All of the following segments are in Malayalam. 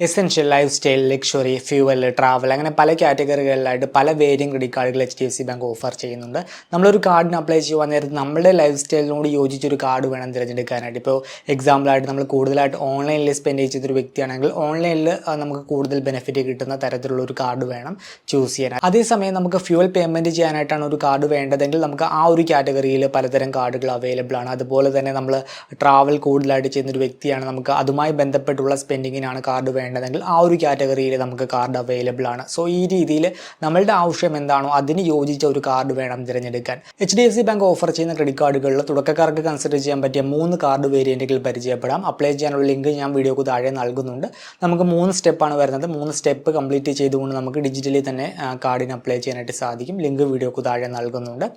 Essential, life style, luxury, fuel, travel അങ്ങനെ പല കാറ്റഗറികളിലായിട്ട് പല വേരിയൻ ക്രെഡിറ്റ് കാർഡുകൾ HDFC ബാങ്ക് ഓഫർ ചെയ്യുന്നുണ്ട്. നമ്മളൊരു കാർഡിന് അപ്ലൈ ചെയ്യുവാൻ നേരത്ത് നമ്മുടെ ലൈഫ് സ്റ്റൈലിനോട് യോജിച്ചൊരു കാർഡ് വേണം തിരഞ്ഞെടുക്കാനായിട്ട്. ഇപ്പോൾ എക്സാമ്പിളായിട്ട് നമ്മൾ കൂടുതലായിട്ട് ഓൺലൈനിൽ സ്പെൻഡ് ചെയ്തൊരു വ്യക്തിയാണെങ്കിൽ ഓൺലൈനിൽ നമുക്ക് കൂടുതൽ ബെനിഫിറ്റ് കിട്ടുന്ന തരത്തിലുള്ള ഒരു കാർഡ് വേണം ചൂസ് ചെയ്യാൻ. അതേസമയം നമുക്ക് ഫ്യൂവൽ പേയ്മെൻറ്റ് ചെയ്യാനായിട്ടാണ് ഒരു കാർഡ് വേണ്ടതെങ്കിൽ നമുക്ക് ആ ഒരു കാറ്റഗറിയിൽ പലതരം കാർഡുകൾ അവൈലബിൾ ആണ്. അതുപോലെ തന്നെ നമ്മൾ ട്രാവൽ കൂടുതലായിട്ട് ചെയ്യുന്നൊരു വ്യക്തിയാണ്, നമുക്ക് അതുമായി ബന്ധപ്പെട്ടുള്ള സ്പെൻഡിങ്ങിനാണ് കാർഡ് വേണ്ടതെങ്കിൽ ആ ഒരു കാറ്റഗറിയിൽ നമുക്ക് കാർഡ് അവൈലബിൾ ആണ്. സോ ഈ രീതിയിൽ നമ്മളുടെ ആവശ്യം എന്താണോ അതിന് യോജിച്ച ഒരു കാർഡ് വേണം തിരഞ്ഞെടുക്കാൻ. HDFC ബാങ്ക് ഓഫർ ചെയ്യുന്ന ക്രെഡിറ്റ് കാർഡുകളിൽ തുടക്കക്കാർക്ക് കൺസിഡർ ചെയ്യാൻ പറ്റിയ 3 കാർഡ് വേരിയൻറ്റുകൾ പരിചയപ്പെടാം. അപ്ലൈ ചെയ്യാനുള്ള ലിങ്ക് ഞാൻ വീഡിയോക്ക് താഴെ നൽകുന്നുണ്ട്. നമുക്ക് 3 സ്റ്റെപ്പാണ് വരുന്നത്. 3 സ്റ്റെപ്പ് കംപ്ലീറ്റ് ചെയ്തുകൊണ്ട് നമുക്ക് ഡിജിറ്റലി തന്നെ കാർഡിന് അപ്ലൈ ചെയ്യാനായിട്ട് സാധിക്കും. ലിങ്ക് വീഡിയോക്ക് താഴെ നൽകുന്നുണ്ട്.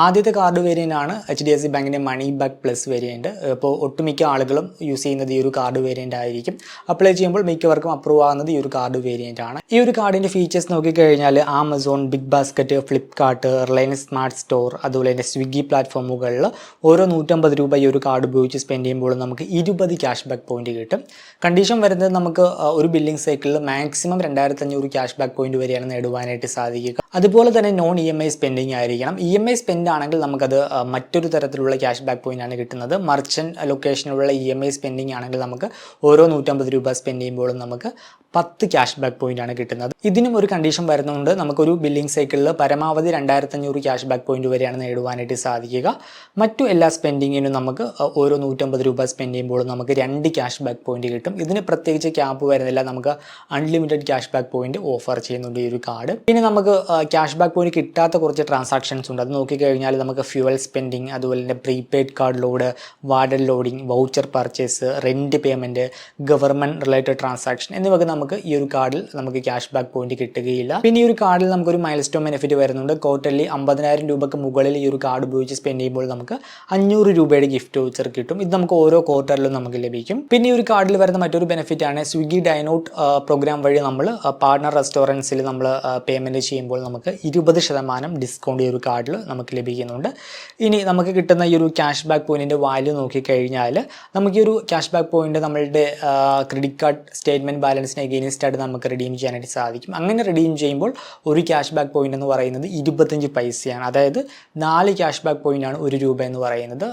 ആദ്യത്തെ കാർഡ് വേരിയൻ്റ് ആണ് HDFC ബാങ്കിൻ്റെ മണി ബാക്ക് പ്ലസ് വേരിയൻറ്റ്. ഇപ്പോൾ ഒട്ടുമിക്ക ആളുകളും യൂസ് ചെയ്യുന്നത് ഈ ഒരു കാർഡ് വേരിയൻ്റ് ആയിരിക്കും. അപ്ലൈ ചെയ്യുമ്പോൾ മിക്കവർക്കും അപ്രൂവ് ആകുന്നത് ഈ ഒരു കാർഡ് വേരിയൻ്റ് ആണ്. ഈ ഒരു കാർഡിൻ്റെ ഫീച്ചേഴ്സ് നോക്കിക്കഴിഞ്ഞാൽ Amazon, Big Basket, Flipkart, Reliance Smart Store, അതുപോലെ തന്നെ സ്വിഗ്ഗി പ്ലാറ്റ്ഫോമുകളിൽ ഓരോ 150 രൂപ ഈ ഒരു കാർഡ് ഉപയോഗിച്ച് സ്പെൻഡ് ചെയ്യുമ്പോൾ നമുക്ക് 20 ക്യാഷ് ബാക്ക് പോയിന്റ് കിട്ടും. കണ്ടീഷൻ വരുന്നത് നമുക്ക് ഒരു ബില്ലിംഗ് സൈക്കിളിൽ മാക്സിമം 2500 ക്യാഷ് ബാക്ക് പോയിന്റ് വരെയാണ് നേടുവാനായിട്ട് സാധിക്കുക. അതുപോലെ തന്നെ നോൺ EMI സ്പെൻഡിങ് ആയിരിക്കണം. EMI സ്പെൻഡ് ആണെങ്കിൽ നമുക്കത് മറ്റൊരു തരത്തിലുള്ള ക്യാഷ് ബാക്ക് പോയിന്റ് ആണ് കിട്ടുന്നത്. മർച്ചൻറ്റ് ലൊക്കേഷനിലുള്ള EMI സ്പെൻഡിങ് ആണെങ്കിൽ നമുക്ക് ഓരോ 150 രൂപ സ്പെൻഡ് ചെയ്യുമ്പോഴും നമുക്ക് 10 ക്യാഷ് ബാക്ക് പോയിന്റ് ആണ് കിട്ടുന്നത്. ഇതിനും ഒരു കണ്ടീഷൻ വരുന്നുണ്ട്. നമുക്കൊരു ബില്ലിംഗ് സൈക്കിളിൽ പരമാവധി 2500 ക്യാഷ് ബാക്ക് പോയിന്റ് വരെയാണ് നേടുവാനായിട്ട് സാധിക്കുക. മറ്റു എല്ലാ സ്പെൻഡിങ്ങിനും നമുക്ക് ഓരോ 150 രൂപ സ്പെൻഡ് ചെയ്യുമ്പോൾ നമുക്ക് 2 ക്യാഷ് ബാക്ക് പോയിന്റ് കിട്ടും. ഇതിന് പ്രത്യേകിച്ച് ക്യാപ്പ് വരുന്നില്ല. നമുക്ക് unlimited cash back point offer ചെയ്യുന്നുണ്ട് ഈ ഒരു കാർഡ്. പിന്നെ നമുക്ക് ക്യാഷ് ബാക്ക് പോയിന്റ് കിട്ടാത്ത കുറച്ച് ട്രാൻസാക്ഷൻസ് ഉണ്ട്. അത് നോക്കിക്കഴിഞ്ഞാൽ നമുക്ക് ഫ്യൂവൽ സ്പെൻഡിങ്, അതുപോലെ തന്നെ prepaid card load, warden loading, voucher purchase, rent payment, government related transaction എന്നിവയൊക്കെ നമുക്ക് ഈ ഒരു കാർഡിൽ നമുക്ക് ക്യാഷ് ബാക്ക് പോയിന്റ് കിട്ടുകയില്ല. പിന്നെ ഈ ഒരു കാർഡിൽ നമുക്കൊരു മൈൽ സ്റ്റോൺ ബെനിഫിറ്റ് വരുന്നുണ്ട്. ക്വാർട്ടർലി 50,000 രൂപയ്ക്ക് മുകളിൽ ഈ ഒരു കാർഡ് ഉപയോഗിച്ച് സ്പെൻഡ് ചെയ്യുമ്പോൾ നമുക്ക് 500 രൂപയുടെ ഗിഫ്റ്റ് വൗച്ചർ കിട്ടും. ഇത് നമുക്ക് ഓരോ ക്വാർട്ടറിലും നമുക്ക് ലഭിക്കും. പിന്നെ ഈ ഒരു കാർഡിൽ വരുന്ന മറ്റൊരു ബെനിഫിറ്റ് ആണ് സ്വിഗ്ഗി ഡൈനൗട്ട് പ്രോഗ്രാം വഴി നമ്മൾ പാർട്ണർ റെസ്റ്റോറൻറ്റ്സിൽ നമ്മൾ പേയ്മെൻറ്റ് ചെയ്യുമ്പോൾ നമുക്ക് 20% ഡിസ്കൗണ്ട് ഈ ഒരു കാർഡിൽ നമുക്ക് ലഭിക്കുന്നുണ്ട്. ഇനി നമുക്ക് കിട്ടുന്ന ഈ ഒരു ക്യാഷ് ബാക്ക് പോയിന്റിൻ്റെ വാല്യൂ നോക്കിക്കഴിഞ്ഞാൽ നമുക്ക് ഈ ഒരു ക്യാഷ് ബാക്ക് പോയിന്റ് നമ്മളുടെ ക്രെഡിറ്റ് കാർഡ് സ്റ്റേറ്റ്മെൻറ്റ് ബാലൻസിനെ എഗെയിൻസ്റ്റ് ആയിട്ട് നമുക്ക് റിഡീം ചെയ്യാനായിട്ട് സാധിക്കും. അങ്ങനെ റിഡീം ചെയ്യുമ്പോൾ ഒരു ക്യാഷ് ബാക്ക് പോയിന്റ് എന്ന് പറയുന്നത് 25 പൈസയാണ്. അതായത് 4 ക്യാഷ് ബാക്ക് പോയിന്റ് ആണ് 1 രൂപ എന്ന് പറയുന്നത്.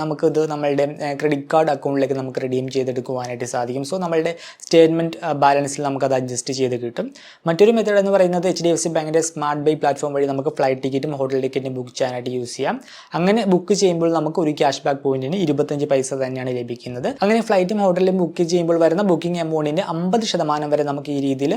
നമുക്കിത് നമ്മളുടെ ക്രെഡിറ്റ് കാർഡ് അക്കൗണ്ടിലേക്ക് നമുക്ക് റിഡീം ചെയ്തെടുക്കുവാനായിട്ട് സാധിക്കും. സോ നമ്മളുടെ സ്റ്റേറ്റ്മെൻറ്റ് ബാലൻസിൽ നമുക്കത് അഡ്ജസ്റ്റ് ചെയ്ത് കിട്ടും. മറ്റൊരു മെത്തേഡ് എന്ന് പറയുന്നത് HDFC ബാങ്കിൻ്റെ സ്മാർട്ട് ബൈ പ്ലാറ്റ്ഫോം വഴി നമുക്ക് ഫ്ലൈറ്റ് ടിക്കറ്റും ഹോട്ടൽ ടിക്കറ്റും ബുക്ക് ചെയ്യാനായിട്ട് യൂസ് ചെയ്യാം. അങ്ങനെ ബുക്ക് ചെയ്യുമ്പോൾ നമുക്ക് ഒരു ക്യാഷ് ബാക്ക് പോയിന്റിന് 25 പൈസ തന്നെയാണ് ലഭിക്കുന്നത്. അങ്ങനെ ഫ്ലൈറ്റും ഹോട്ടലും ബുക്ക് ചെയ്യുമ്പോൾ വരുന്ന ബുക്കിംഗ് എമൗണ്ടിൻ്റെ 50% വരെ നമുക്ക് ഈ രീതിയിൽ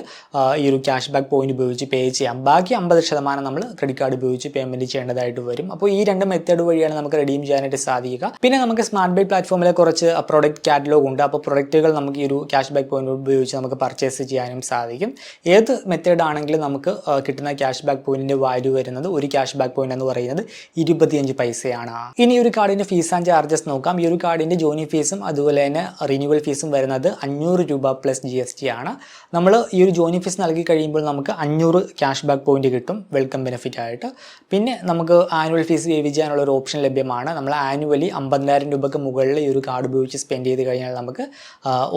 ഈ ഒരു ക്യാഷ് ബാക്ക് പോയിന്റ് ഉപയോഗിച്ച് പേ ചെയ്യാം. ബാക്കി 50% നമ്മൾ ക്രെഡിറ്റ് കാർഡ് ഉപയോഗിച്ച് പേയ്മെൻറ്റ് ചെയ്യേണ്ടതായിട്ട് വരും. അപ്പോൾ ഈ 2 മെത്തേഡ് വഴിയാണ് നമുക്ക് റിഡീം ചെയ്യാനായിട്ട് സാധിക്കുക. പിന്നെ നമുക്ക് സ്മാർട്ട് ബൈ പ്ലാറ്റ്ഫോമിലെ കുറച്ച് പ്രൊഡക്റ്റ് കാറ്റലോഗ് ഉണ്ട്. അപ്പോൾ പ്രൊഡക്റ്റുകൾ നമുക്ക് ഈ ഒരു ക്യാഷ് ബാക്ക് പോയിന്റ് ഉപയോഗിച്ച് നമുക്ക് പർച്ചേസ് ചെയ്യാനും സാധിക്കും. ഏത് മെത്തേഡ് ആണെങ്കിലും നമുക്ക് കിട്ടുന്ന ക്യാഷ് ബാക്ക് പോയിന്റിൻ്റെ വാല്യൂ വരുന്നത് ഒരു ക്യാഷ് ബാക്ക് പോയിന്റ് എന്ന് പറയുന്നത് 25 പൈസയാണ്. ഇനി ഒരു കാർഡിൻ്റെ ഫീസ് ആൻഡ് ചാർജസ് നോക്കാം. ഈ ഒരു കാർഡിൻ്റെ ജോയിനിങ് ഫീസും അതുപോലെ തന്നെ റിന്യൂവൽ ഫീസും വരുന്നത് 500 രൂപ പ്ലസ് GST ആണ്. നമ്മൾ ഈ ഒരു ജോയിനിങ് ഫീസ് നൽകി കഴിയുമ്പോൾ നമുക്ക് 500 ക്യാഷ് ബാക്ക് പോയിന്റ് കിട്ടും വെൽക്കം ബെനിഫിറ്റ് ആയിട്ട്. പിന്നെ നമുക്ക് ആനുവൽ ഫീസ് വേവ് ചെയ്യാനുള്ള ഒരു ഓപ്ഷൻ ലഭ്യമാണ്. നമ്മൾ ആനുവലി 50,000 രൂപയ്ക്ക് മുകളിൽ ഈ ഒരു കാർഡ് ഉപയോഗിച്ച് സ്പെൻഡ് ചെയ്ത് കഴിഞ്ഞാൽ നമുക്ക്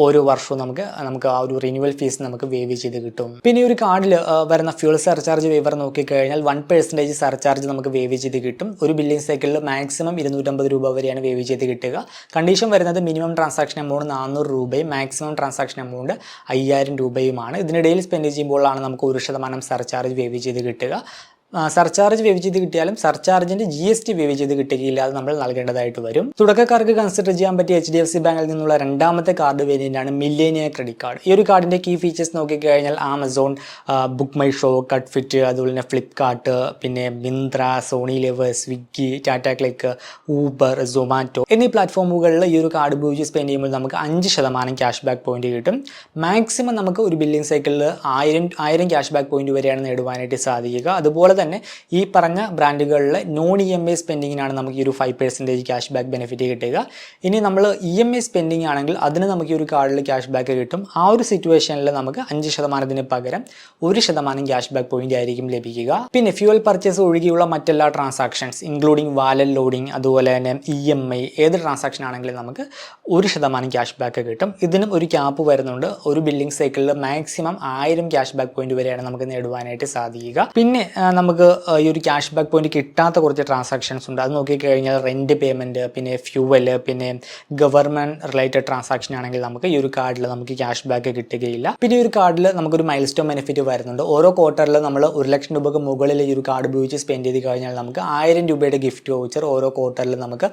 ഓരോ വർഷവും നമുക്ക് ആ ഒരു റിന്യൂവൽ ഫീസ് നമുക്ക് വേവ് ചെയ്ത് കിട്ടും. പിന്നെ ഈ ഒരു കാർഡിൽ വരുന്ന ഫ്യൂൾ സർചാർജ് വേവർ നോക്കിക്കഴിഞ്ഞാൽ 1% സർചാർജ് നമുക്ക് വേവ് ചെയ്ത് കിട്ടും. ഒരു ബില്ലിംഗ് സൈക്കിളിൽ മാക്സിമം 250 രൂപ വരെയാണ് വേവ് ചെയ്ത് കിട്ടുക. കണ്ടീഷൻ വരുന്നത് മിനിമം ട്രാൻസാക്ഷൻ എമൗണ്ട് 400 രൂപയും മാക്സിമം ട്രാൻസാക്ഷൻ എമൗണ്ട് 5000 രൂപയുമാണ്. ഇതിനിടയിൽ സ്പെൻഡ് ചെയ്യുമ്പോഴാണ് നമുക്ക് 1% സർചാർജ് വേവ് ചെയ്ത് കിട്ടുക. സർചാർജ് വേവ് ചെയ്ത് കിട്ടിയാലും സർചാർജിൻ്റെ GST വേവ് ചെയ്ത് കിട്ടുകയില്ല. അത് നമ്മൾ നൽകേണ്ടതായിട്ട് വരും. തുടക്കക്കാർക്ക് കൺസിഡർ ചെയ്യാൻ പറ്റിയ HDFC ബാങ്കിൽ നിന്നുള്ള രണ്ടാമത്തെ കാർഡ് വേരിയൻ്റാണ് മില്ലേനിയ ക്രെഡിറ്റ് കാർഡ്. ഈ ഒരു കാർഡിൻ്റെ കീ ഫീച്ചേഴ്സ് നോക്കിക്കഴിഞ്ഞാൽ Amazon, Book My Show, Cult Fit, അതുപോലെ തന്നെ ഫ്ലിപ്കാർട്ട്, പിന്നെ Myntra, Sony LIV, Swiggy, Tata CLiQ, Uber, Zomato എന്നീ പ്ലാറ്റ്ഫോമുകളിൽ ഈ ഒരു കാർഡ് ഉപയോഗിച്ച് സ്പെൻഡ് ചെയ്യുമ്പോൾ നമുക്ക് 5% ക്യാഷ് ബാക്ക് പോയിന്റ് കിട്ടും. മാക്സിമം നമുക്ക് ഒരു ബില്ലിംഗ് സൈക്കിളിൽ 1000 ക്യാഷ് ബാക്ക് പോയിന്റ് വരെയാണ് നേടുവാനായിട്ട് സാധിക്കുക. അതുപോലെ തന്നെ ഈ പറഞ്ഞ ബ്രാൻഡുകളിലെ നോൺ EMI സ്പെൻഡിങ്ങിനാണ് നമുക്ക് ഈ ഒരു 5% ക്യാഷ് ബാക്ക് ബെനിഫിറ്റ് കിട്ടുക. ഇനി നമ്മൾ EMI സ്പെൻഡിങ് ആണെങ്കിൽ അതിന് നമുക്ക് ഈ ഒരു കാർഡിൽ ക്യാഷ് ബാക്ക് കിട്ടും. ആ ഒരു സിറ്റുവേഷനിൽ നമുക്ക് 5% പകരം 1% ക്യാഷ് ബാക്ക് പോയിന്റ് ആയിരിക്കും ലഭിക്കുക. പിന്നെ ഫ്യൂവൽ പർച്ചേസ് ഒഴികെയുള്ള മറ്റെല്ലാ ട്രാൻസാക്ഷൻസ് ഇൻക്ലൂഡിംഗ് വാലറ്റ് ലോഡിംഗ് അതുപോലെ തന്നെ EMI ഏത് ട്രാൻസാക്ഷൻ ആണെങ്കിലും നമുക്ക് 1% ക്യാഷ് ബാക്ക് കിട്ടും. ഇതിനും ഒരു ക്യാപ്പ് വരുന്നുണ്ട്. ഒരു ബില്ലിംഗ് സൈക്കിളിൽ മാക്സിമം 1000 ക്യാഷ് ബാക്ക് പോയിന്റ് വരെയാണ് നമുക്ക് നേടുവാനായിട്ട് സാധിക്കുക. പിന്നെ നമുക്ക് ഈ ഒരു ക്യാഷ് ബാക്ക് പോയിന്റ് കിട്ടാത്ത കുറച്ച് ട്രാൻസാക്ഷൻസ് ഉണ്ട്. അത് നോക്കിക്കഴിഞ്ഞാൽ റെന്റ് പേയ്മെന്റ്, പിന്നെ ഫ്യൂവൽ, പിന്നെ ഗവൺമെന്റ് റിലേറ്റഡ് ട്രാൻസാക്ഷൻ ആണെങ്കിൽ നമുക്ക് ഈ ഒരു കാർഡിൽ നമുക്ക് ക്യാഷ് ബാക്ക് കിട്ടുകയില്ല. പിന്നെ ഈ ഒരു കാർഡിൽ നമുക്കൊരു മൈൽ സ്റ്റോൺ ബെനിഫിറ്റ് വരുന്നുണ്ട്. ഓരോ ക്വാർട്ടറിൽ നമ്മൾ 1,00,000 രൂപയ്ക്ക് മുകളിൽ ഈ ഒരു കാർഡ് ഉപയോഗിച്ച് സ്പെൻഡ് ചെയ്ത് കഴിഞ്ഞാൽ നമുക്ക് 1000 രൂപയുടെ ഗിഫ്റ്റ് വൗച്ചർ ഓരോ ക്വാർട്ടറിൽ നമുക്ക്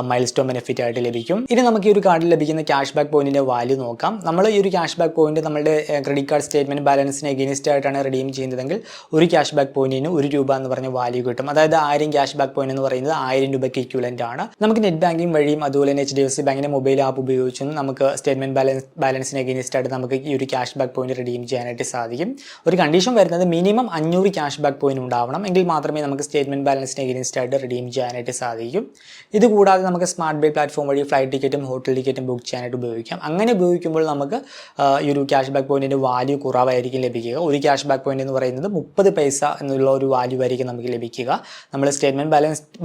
മൈൽ സ്റ്റോൺ ബെനിഫിറ്റ് ആയിട്ട് ലഭിക്കും. ഇനി നമുക്ക് ഈ ഒരു കാർഡിൽ ലഭിക്കുന്ന ക്യാഷ് ബാക്ക് പോയിന്റിന്റെ വാല്യൂ നോക്കാം. നമ്മൾ ഈ ഒരു ക്യാഷ് ബാക്ക് പോയിന്റ് നമ്മുടെ ക്രെഡിറ്റ് കാർഡ് സ്റ്റേറ്റ്മെന്റ് ബാലൻസിന് എഗെയിൻസ്റ്റ് ആയിട്ടാണ് റിഡീം ചെയ്യുന്നതെങ്കിൽ ഒരു ക്യാഷ് ബാക്ക് പോയിന്റിന് ₹1 എന്ന് പറഞ്ഞ വാല്യൂ കിട്ടും. അതായത് 1000 ക്യാഷ് ബാക്ക് പോയിന്റ് എന്ന് പറയുന്നത് 1000 രൂപയ്ക്ക് ഇക്വലന്റ് ആണ്. നമുക്ക് നെറ്റ് ബാങ്കിങ് വഴിയും അതുപോലെ തന്നെ HDFC ബാങ്കിന്റെ മൊബൈൽ ആപ്പ് ഉപയോഗിച്ചും നമുക്ക് സ്റ്റേറ്റ്മെന്റ് ബാലൻസിന് എഗെയിൻസ്റ്റ് ആയിട്ട് നമുക്ക് ഈ ഒരു ക്യാഷ് ബാക്ക് പോയിന്റ് റിഡീം ചെയ്യാനായിട്ട് സാധിക്കും. ഒരു കണ്ടീഷൻ വരുന്നത് മിനിമം 500 ക്യാഷ് ബാക്ക് പോയിന്റ് ഉണ്ടാവണം, എങ്കിൽ മാത്രമേ നമുക്ക് സ്റ്റേറ്റ്മെന്റ് ബാലൻസിന് എഗെയിൻസ്റ്റ് ആയിട്ട് റിഡീം ചെയ്യാനായിട്ട് സാധിക്കും. ഇതുകൂടാതെ നമുക്ക് സ്മാർട്ട് ബൈ പ്ലാറ്റ്ഫോം വഴി ഫ്ലൈറ്റ് ടിക്കറ്റും ഹോട്ടൽ ടിക്കറ്റും ബുക്ക് ചെയ്യാനായിട്ട് ഉപയോഗിക്കാം. അങ്ങനെ ഉപയോഗിക്കുമ്പോൾ നമുക്ക് ഈ ഒരു ക്യാഷ് ബാക്ക് പോയിന്റിന്റെ വാല്യൂ കുറവായിരിക്കും ലഭിക്കുക. ഒരു ക്യാഷ് ബാക്ക് പോയിന്റ് എന്ന് പറയുന്നത് 30 പൈസ എന്നുള്ള ഒരു വാല്യൂ ആയിരിക്കും നമുക്ക് ലഭിക്കുക. നമ്മൾ സ്റ്റേറ്റ്മെന്റ്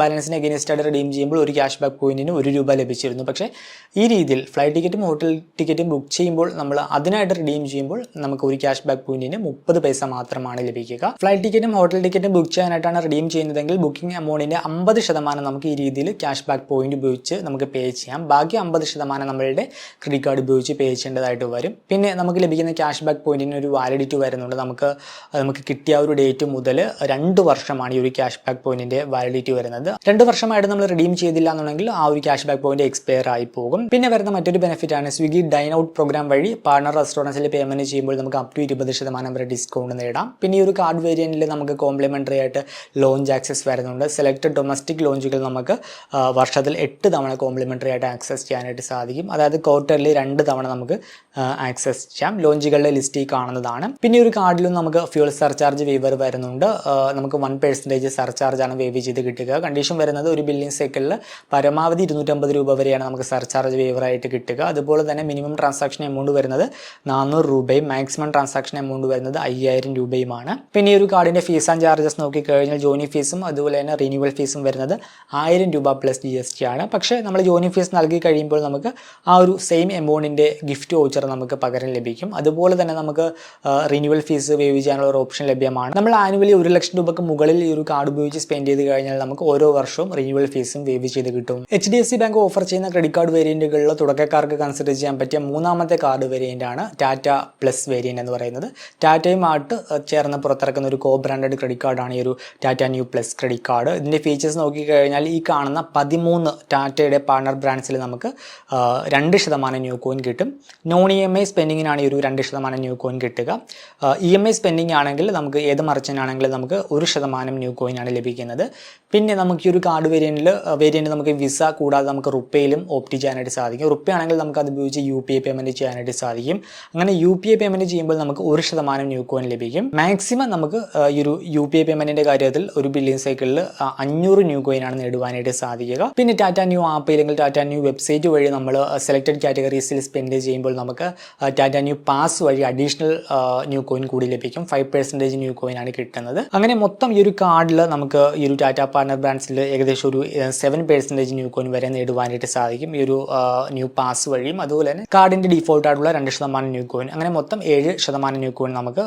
ബാലൻസിന് എഗെയിൻസ്റ്റ് ആയിട്ട് റിഡീം ചെയ്യുമ്പോൾ ഒരു ക്യാഷ് ബാക്ക് പോയിന്റിന് ₹1 ലഭിച്ചിരുന്നു. പക്ഷേ ഈ രീതിയിൽ ഫ്ലൈറ്റ് ടിക്കറ്റും ഹോട്ടൽ ടിക്കറ്റും ബുക്ക് ചെയ്യുമ്പോൾ നമ്മൾ അതിനായിട്ട് റിഡീം ചെയ്യുമ്പോൾ നമുക്ക് ഒരു ക്യാഷ് ബാക്ക് പോയിന്റിന് 30 പൈസ മാത്രമാണ് ലഭിക്കുക. ഫ്ലൈറ്റ് ടിക്കറ്റും ഹോട്ടൽ ടിക്കറ്റും ബുക്ക് ചെയ്യാനായിട്ടാണ് റിഡീം ചെയ്യുന്നതെങ്കിൽ ബുക്കിംഗ് എമൗണ്ടിന്റെ 50% നമുക്ക് ഈ രീതിയിൽ ക്യാഷ് ബാക്ക് പോയിന്റ് ഉപയോഗിച്ച് നമുക്ക് പേ ചെയ്യാം. ബാക്കി 50% നമ്മളുടെ ക്രെഡിറ്റ് കാർഡ് ഉപയോഗിച്ച് പേ ചെയ്യേണ്ടതായിട്ട് വരും. പിന്നെ നമുക്ക് ലഭിക്കുന്ന ക്യാഷ് ബാക്ക് പോയിന്റിന് ഒരു വാലിഡിറ്റി വരുന്നുണ്ട്. നമുക്ക് കിട്ടിയ ഒരു ഡേറ്റ് മുതൽ 2 വർഷമാണ് ഈ ഒരു ക്യാഷ് ബാക്ക് പോയിന്റിന്റെ വാലിഡിറ്റി വരുന്നത്. 2 വർഷമായിട്ട് നമ്മൾ റിഡീം ചെയ്തില്ല എന്നുണ്ടെങ്കിൽ ആ ഒരു ക്യാഷ് ബാക്ക് പോയിന്റ് എക്സ്പയർ ആയി പോകും. പിന്നെ വരുന്ന മറ്റൊരു ബെനിഫിറ്റ് ആണ് സ്വിഗ്ഗി ഡൈൻ ഔട്ട് പ്രോഗ്രാം വഴി പാർട്ണർ റെസ്റ്റോറൻറ്റ്സിൽ പേയ്മെന്റ് ചെയ്യുമ്പോൾ നമുക്ക് അപ് ടു 20% വരെ ഡിസ്കൗണ്ട് നേടാം. പിന്നെ ഈ ഒരു കാർഡ് വേരിയന്റിൽ നമുക്ക് കോംപ്ലിമെന്ററി ആയിട്ട് ലോഞ്ച് ആക്സസ് വരുന്നുണ്ട്. സെലക്ടഡ് ഡൊമസ്റ്റിക് ലോഞ്ചുകൾ നമുക്ക് വർഷത്തിൽ 8 തവണ കോംപ്ലിമെന്ററി ആയിട്ട് ആക്സസ് ചെയ്യാനായിട്ട് സാധിക്കും. അതായത് ക്വാർട്ടറിൽ 2 തവണ നമുക്ക് ആക്സസ് ചെയ്യാം. ലോഞ്ചുകളുടെ ലിസ്റ്റ് കാണുന്നതാണ്. പിന്നെ ഒരു കാർഡിലും നമുക്ക് ഫ്യൂൽ സർചാർജ് വേവർ വരുന്നുണ്ട്. നമുക്ക് 1% സർചാർജ് ആണ് വേവ് ചെയ്ത് കിട്ടുക. കണ്ടീഷൻ വരുന്നത് ഒരു ബില്ലിംഗ് സൈക്കിളിൽ പരമാവധി ₹250 വരെയാണ് നമുക്ക് സർചാർജ് വേവർ ആയിട്ട് കിട്ടുക. അതുപോലെ തന്നെ മിനിമം ട്രാൻസാക്ഷൻ എമൗണ്ട് വരുന്നത് ₹400, മാക്സിമം ട്രാൻസാക്ഷൻ എമൗണ്ട് വരുന്നത് ₹5000. പിന്നെ ഈ ഒരു കാർഡിന്റെ ഫീസ് ആൻഡ് ചാർജസ് നോക്കിക്കഴിഞ്ഞാൽ ജോയിനിങ് ഫീസും അതുപോലെ തന്നെ റിന്യൂവൽ ഫീസും വരുന്നത് ₹1000 പ്ലസ് GST ആണ്. പക്ഷേ നമ്മൾ ജോയിനിങ് ഫീസ് നൽകി കഴിയുമ്പോൾ നമുക്ക് ആ ഒരു സെയിം എമൗണ്ടിന്റെ ഗിഫ്റ്റ് വൗച്ചർ നമുക്ക് പകരം ലഭിക്കും. അതുപോലെ തന്നെ നമുക്ക് റിന്യൂവൽ ഫീസ് വേവ് ചെയ്യാനുള്ള ഒരു ഓപ്ഷൻ ലഭ്യമാണ്. നമ്മൾ ആനുവലി ₹1,00,000 മുകളിൽ ഈ ഒരു കാർഡ് ഉപയോഗിച്ച് സ്പെൻഡ് ചെയ്ത് കഴിഞ്ഞാൽ നമുക്ക് ഓരോ വർഷവും റിന്യൂവൽ ഫീസും വേവ് ചെയ്ത് കിട്ടും. HDFC ബാങ്ക് ഓഫർ ചെയ്യുന്ന ക്രെഡിറ്റ് കാർഡ് വേരിയന്റുകളിൽ തുടക്കക്കാർക്ക് കൺസിഡർ ചെയ്യാൻ പറ്റിയ 3ാമത്തെ കാർഡ് വേരിയന്റ് ആണ് ടാറ്റ പ്ലസ് വേരിയന്റ് എന്ന് പറയുന്നത്. ടാറ്റയുമായിട്ട് ചേർന്ന് പുറത്തിറക്കുന്ന ഒരു കോ ബ്രാൻഡഡ് ക്രെഡിറ്റ് കാർഡാണ് ഈ ഒരു Tata nu plus credit card. ഇതിന്റെ ഫീച്ചേഴ്സ് നോക്കിക്കഴിഞ്ഞാൽ ഈ കാണുന്ന 13 ടാറ്റയുടെ പാർട്ണർ ബ്രാൻഡ്സിൽ നമുക്ക് 2% ന്യൂ കോയിൻ കിട്ടും. നോൺ EMI സ്പെൻഡിങ്ങിനാണ് ഈ ഒരു 2% ന്യൂ കോയിൻ കിട്ടുക. EMI സ്പെൻഡിങ് ആണെങ്കിൽ നമുക്ക് ഏത് മർച്ചൻ്റ് ആണെങ്കിലും നമുക്ക് 1% ന്യൂ കോയിൻ ആണ് ലഭിക്കുന്നത്. പിന്നെ നമുക്ക് ഈ ഒരു കാർഡ് വേരിയന്റ് നമുക്ക് വിസ കൂടാതെ നമുക്ക് റുപ്പയിലും ഓപ്റ്റ് ചെയ്യാനായിട്ട് സാധിക്കും. റുപ്പ ആണെങ്കിൽ നമുക്ക് അത് ഉപയോഗിച്ച് UPI പേയ്മെന്റ് ചെയ്യാനായിട്ട് സാധിക്കും. അങ്ങനെ UPI പേയ്മെന്റ് ചെയ്യുമ്പോൾ നമുക്ക് 1% ന്യൂ കോയിൻ ലഭിക്കും. മാക്സിമം നമുക്ക് ഈ ഒരു UPI പേയ്മെന്റിന്റെ കാര്യത്തിൽ ഒരു ബില്ലിംഗ് സൈക്കിളിൽ 500 ന്യൂ കോയിൻ ആണ് നേടുവാനായിട്ട് സാധിക്കുക. പിന്നെ ടാറ്റ ന്യൂ ആപ്പ് അല്ലെങ്കിൽ ടാറ്റ ന്യൂ വെബ്സൈറ്റ് വഴി നമ്മൾ സെലക്ടഡ് കാറ്റഗറീസിൽ സ്പെൻഡ് ചെയ്യുമ്പോൾ നമുക്ക് ടാറ്റ ന്യൂ പാസ് വഴി അഡീഷണൽ ന്യൂ കോയിൻ കൂടി ലഭിക്കും. 5% ന്യൂ കോയിൻ ആണ് കിട്ടുന്നത്. അങ്ങനെ മൊത്തം ഈ ഒരു കാർഡിൽ നമുക്ക് ഈ ഒരു ടാറ്റ പാർട്ണർ ബ്രാൻഡ്സിൽ ഏകദേശം ഒരു 7% ന്യൂ കോയിൻ വരെ നേടുവാനായിട്ട് സാധിക്കും ഈ ഒരു ന്യൂ പാസ് വഴിയും. അതുപോലെ തന്നെ കാർഡിന്റെ ഡീഫോൾട്ട് ആയിട്ടുള്ള 2% ന്യൂ കോയിൻ, അങ്ങനെ മൊത്തം 7% ന്യൂ കോയിൻ നമുക്ക്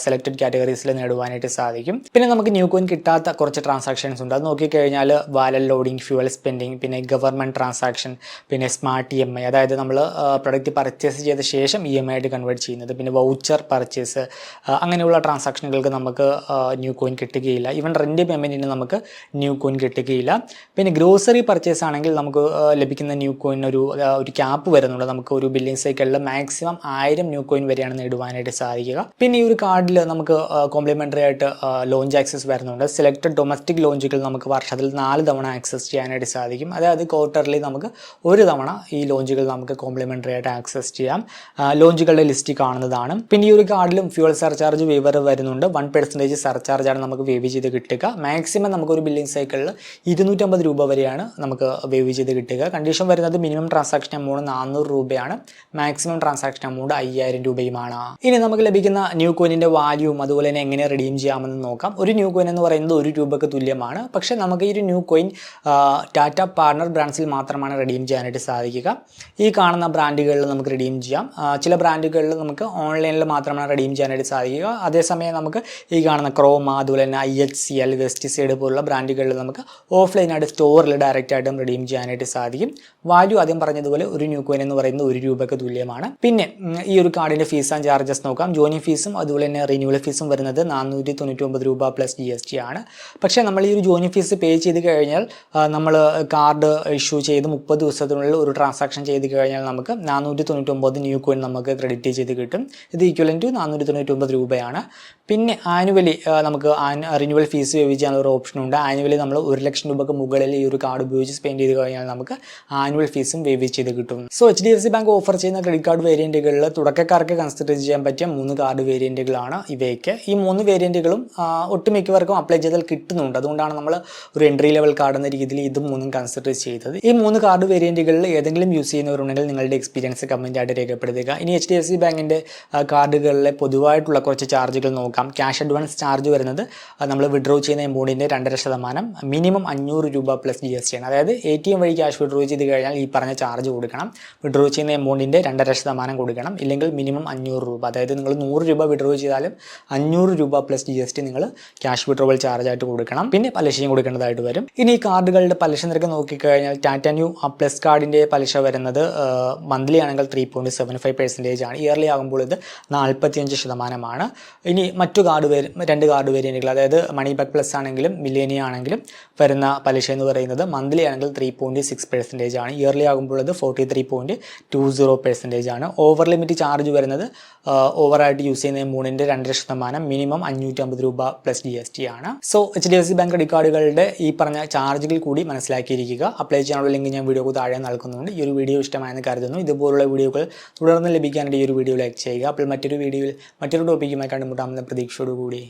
സെലക്ടഡ് കാറ്റഗറീസിൽ നേടുവാനായിട്ട് സാധിക്കും. പിന്നെ നമുക്ക് ന്യൂ കോയിൻ കിട്ടാത്ത കുറച്ച് ട്രാൻസാക്ഷൻസ് ഉണ്ട്. അത് നോക്കിക്കഴിഞ്ഞാൽ വാലറ്റ് ലോഡിംഗ്, ഫ്യൂവൽ സ്പെൻഡിങ്, പിന്നെ ഗവൺമെന്റ് ട്രാൻസാക്ഷൻ, പിന്നെ സ്മാർട്ട് EMI, അതായത് നമ്മൾ പ്രൊഡക്റ്റ് പർച്ചേസ് ചെയ്ത ശേഷം EMI ആയിട്ട് കൺവേർട്ട് ചെയ്യുന്നത്, പിന്നെ വൗച്ചർ പർച്ചേസ്, അങ്ങനെയുള്ള ട്രാൻസാക്ഷനുകൾക്ക് നമുക്ക് ന്യൂ കോയിൻ കിട്ടുകയില്ല. ഈവൻ റെന്റ് പേയ്മെന്റിന് നമുക്ക് ന്യൂ കോയിൻ കിട്ടുകയില്ല. പിന്നെ ഗ്രോസറി പർച്ചേസ് ആണെങ്കിൽ നമുക്ക് ലഭിക്കുന്ന ന്യൂ കോയിൻ ഒരു ക്യാപ്പ് വരുന്നുണ്ട്. നമുക്ക് ഒരു ബില്ലിംഗ് സൈക്കിളിൽ മാക്സിമം 1000 ന്യൂ കോയിൻ വരെയാണ് നേടുവാനായിട്ട് സാധിക്കുക. പിന്നെ ഈ ഒരു കാർഡിൽ നമുക്ക് കോംപ്ലിമെന്ററി ആയിട്ട് ലോഞ്ച് ആക്സസ് വരുന്നുണ്ട്. സെലക്ടഡ് ഡൊമസ്റ്റിക് ലോഞ്ചുകൾ നമുക്ക് വർഷത്തിൽ 4 തവണ ആക്സസ് ചെയ്യാനായിട്ട് സാധിക്കും. അതായത് ക്വാർട്ടർലി നമുക്ക് 1 തവണ ഈ ലോഞ്ചുകൾ നമുക്ക് കോംപ്ലിമെന്ററി ആയിട്ട് ആക്സസ് ചെയ്യാം. ലോഞ്ചുകളുടെ ലിസ്റ്റ് കാണുന്നതാണ്. പിന്നെ ഈ ഒരു കാർഡിലും ഫ്യൂവൽ സർചാർജ് വേവർ വരുന്നുണ്ട്. 1% സർചാർജ് ചാർജാണ് നമുക്ക് വേവ് ചെയ്ത് കിട്ടുക. മാക്സിമം നമുക്കൊരു ബില്ലിംഗ് സൈക്കിളിൽ 250 രൂപ വരെയാണ് നമുക്ക് വേവ് ചെയ്ത് കിട്ടുക. കണ്ടീഷൻ വരുന്നത് മിനിമം ട്രാൻസാക്ഷൻ എമൗണ്ട് 400 രൂപയാണ്, മാക്സിമം ട്രാൻസാക്ഷൻ എമൗണ്ട് 5000 രൂപയുമാണ്. ഇനി നമുക്ക് ലഭിക്കുന്ന ന്യൂ കോയിനിൻ്റെ വാല്യൂവും അതുപോലെ തന്നെ എങ്ങനെ റിഡീം ചെയ്യാമെന്ന് നോക്കാം. ഒരു ന്യൂ കോയിൻ എന്ന് പറയുന്നത് 1 രൂപയ്ക്ക് തുല്യമാണ്. പക്ഷേ നമുക്ക് ഈ ഒരു ന്യൂ കോയിൻ ടാറ്റ പാർട്ണർ ബ്രാൻഡ്സിൽ മാത്രമാണ് റിഡീം ചെയ്യാനായിട്ട് സാധിക്കുക. ഈ കാണുന്ന ബ്രാൻഡുകളിൽ നമുക്ക് റിഡീം ചെയ്യാം. ചില ബ്രാൻഡുകളിൽ നമുക്ക് ഓൺലൈനിൽ മാത്രമാണ് റിഡീം ചെയ്യാനായിട്ട് സാധിക്കുക. അതേസമയം നമുക്ക് ഈ കാണുന്ന ക്രോമ അതുപോലെ തന്നെ IHCL, വെസ്റ്റിസൈഡ് പോലുള്ള ബ്രാൻഡുകളിൽ നമുക്ക് ഓഫ്ലൈനായിട്ട് സ്റ്റോറിൽ ഡയറക്റ്റ് ആയിട്ടും റിഡീം ചെയ്യാനായിട്ട് സാധിക്കും. വാല്യൂ ആദ്യം പറഞ്ഞതുപോലെ ഒരു ന്യൂ കോയിൻ എന്ന് പറയുന്നത് 1 രൂപയ്ക്ക് തുല്യമാണ്. പിന്നെ ഈ ഒരു കാർഡിൻ്റെ ഫീസ് ആൻഡ് ചാർജസ് നോക്കാം. ജോയിനിങ് ഫീസും അതുപോലെ തന്നെ റിന്യൂവൽ ഫീസും വരുന്നത് 499 രൂപ പ്ലസ് GST ആണ്. പക്ഷേ നമ്മൾ ഈ ഒരു ജോയിനിങ് ഫീസ് പേ ചെയ്ത് കഴിഞ്ഞാൽ നമ്മൾ കാർഡ് ഇഷ്യൂ ചെയ്ത് 30 ദിവസത്തിനുള്ളിൽ ഒരു ട്രാൻസാക്ഷൻ ചെയ്ത് കഴിഞ്ഞാൽ നമുക്ക് 499 ന്യൂ കോയിൻ നമുക്ക് ക്രെഡിറ്റ് ചെയ്ത് കിട്ടും. ഇത് ഈക്വലൻ്റ് ടു 499 രൂപയാണ്. പിന്നെ ആനുവലി നമുക്ക് റിന്യൂവൽ ഫീസ് വേവ് ചെയ്യാനുള്ള ഒരു ഓപ്ഷനുണ്ട്. ആനുവലി നമ്മൾ 1 ലക്ഷം രൂപയ്ക്ക് മുകളിൽ ഈ ഒരു കാർഡ് ഉപയോഗിച്ച് സ്പെൻഡ് ചെയ്ത് കഴിഞ്ഞാൽ നമുക്ക് ആനുവൽ ഫീസും വേവ് ചെയ്ത് കിട്ടും. സോ HDFC ബാങ്ക് ഓഫർ ചെയ്യുന്ന ക്രെഡിറ്റ് കാർഡ് വേരിയൻറ്റുകളിൽ തുടക്കക്കാർക്ക് കൺസിഡർ ചെയ്യാൻ പറ്റിയ 3 കാർഡ് വേരിയൻറ്റുകളാണ് ഇവയൊക്കെ. ഈ 3 വേരിയൻറ്റുകളും ഒട്ടുമിക്കവർക്കും അപ്ലൈ ചെയ്താൽ കിട്ടുന്നുണ്ട്. അതുകൊണ്ടാണ് നമ്മൾ ഒരു എൻട്രി ലെവൽ കാർഡ് എന്ന രീതിയിൽ ഇതും 3 കൺസിഡർ ചെയ്തത്. ഈ 3 കാർഡ് വേരിയൻറ്റുകളിൽ ഏതെങ്കിലും യൂസ് ചെയ്യുന്നവരുണ്ടെങ്കിൽ നിങ്ങളുടെ എക്സ്പീരിയൻസ് കമൻറ്റായിട്ട് രേഖപ്പെടുത്തുക. ഇനി HDFC ബാങ്കിൻ്റെ കാർഡുകളിലെ പൊതുവായിട്ടുള്ള കുറച്ച് ചാർജുകൾ നോക്കാം. ക്യാഷ് അഡ്വാൻസ് ചാർജ് വരുന്നത് നമ്മൾ വിഡ്രോ ചെയ്യുന്ന എമൗണ്ടിൻ്റെ 2.5%, മിനിമം 500 രൂപ പ്ലസ് GST ആണ്. അതായത് ATM വഴി ക്യാഷ് വിഡ്രോ ചെയ്ത് കഴിഞ്ഞാൽ ഈ പറഞ്ഞ ചാർജ് കൊടുക്കണം. വിഡ്രോ ചെയ്യുന്ന എമൗണ്ടിൻ്റെ 2.5% കൊടുക്കണം. ഇല്ലെങ്കിൽ മിനിമം 500 രൂപ. അതായത് നിങ്ങൾ 100 രൂപ വിഡ്രോ ചെയ്താലും 500 രൂപ പ്ലസ് GST നിങ്ങൾ ക്യാഷ് വിഡ്രോവൽ ചാർജായിട്ട് കൊടുക്കണം. പിന്നെ പലിശയും കൊടുക്കേണ്ടതായിട്ട് വരും. ഇനി ഈ കാർഡുകളുടെ പലിശ നിരക്ക് നോക്കിക്കഴിഞ്ഞാൽ ടാറ്റ ന്യൂ പ്ലസ് കാർഡിൻ്റെ പലിശ വരുന്നത് മന്ത്ലി ആണെങ്കിൽ 3.75% ആണ്. ഇയർലി ആകുമ്പോൾ ഇത് 45%. ഇനി മറ്റു രണ്ട് കാർഡ് വേരിയൻറ്റുകൾ, അതായത് മണി ബാക്ക് പ്ലസ് ആണെങ്കിലും മില്ലേനിയ ആണെങ്കിലും വരുന്ന പലിശ എന്ന് പറയുന്നത് മന്ത്ലി ആണെങ്കിൽ 3.6% ആണ്. ഇയർലി ആകുമ്പോൾ ഇത് 43.20% ആണ്. ഓവർ ലിമിറ്റ് ചാർജ് വരുന്നത് ഓവറായിട്ട് യൂസ് ചെയ്യുന്ന എമൗണ്ടിൻ്റെ 2.5%, മിനിമം 550 രൂപ പ്ലസ് GST ആണ്. സോ HDFC ബാങ്ക് ക്രെഡിറ്റ് കാർഡുകളുടെ ഈ പറഞ്ഞ ചാർജുകൾ കൂടി മനസ്സിലാക്കിയിരിക്കുക. അപ്ലൈ ചെയ്യാനുള്ള ലിങ്ക് ഞാൻ വീഡിയോക്ക് താഴെ നൽകുന്നുണ്ട്. ഈ ഒരു വീഡിയോ ഇഷ്ടമായെന്ന് കരുതുന്നു. ഇതുപോലുള്ള വീഡിയോകൾ തുടർന്ന് ലഭിക്കാനായിട്ട് ഈ ഒരു വീഡിയോ ലൈക്ക് ചെയ്യുക. അപ്പോൾ മറ്റൊരു വീഡിയോയിൽ മറ്റൊരു ടോപ്പിക്കുമായി കണ്ടുമുട്ടാമെന്ന പ്രതീക്ഷയോടുകൂടി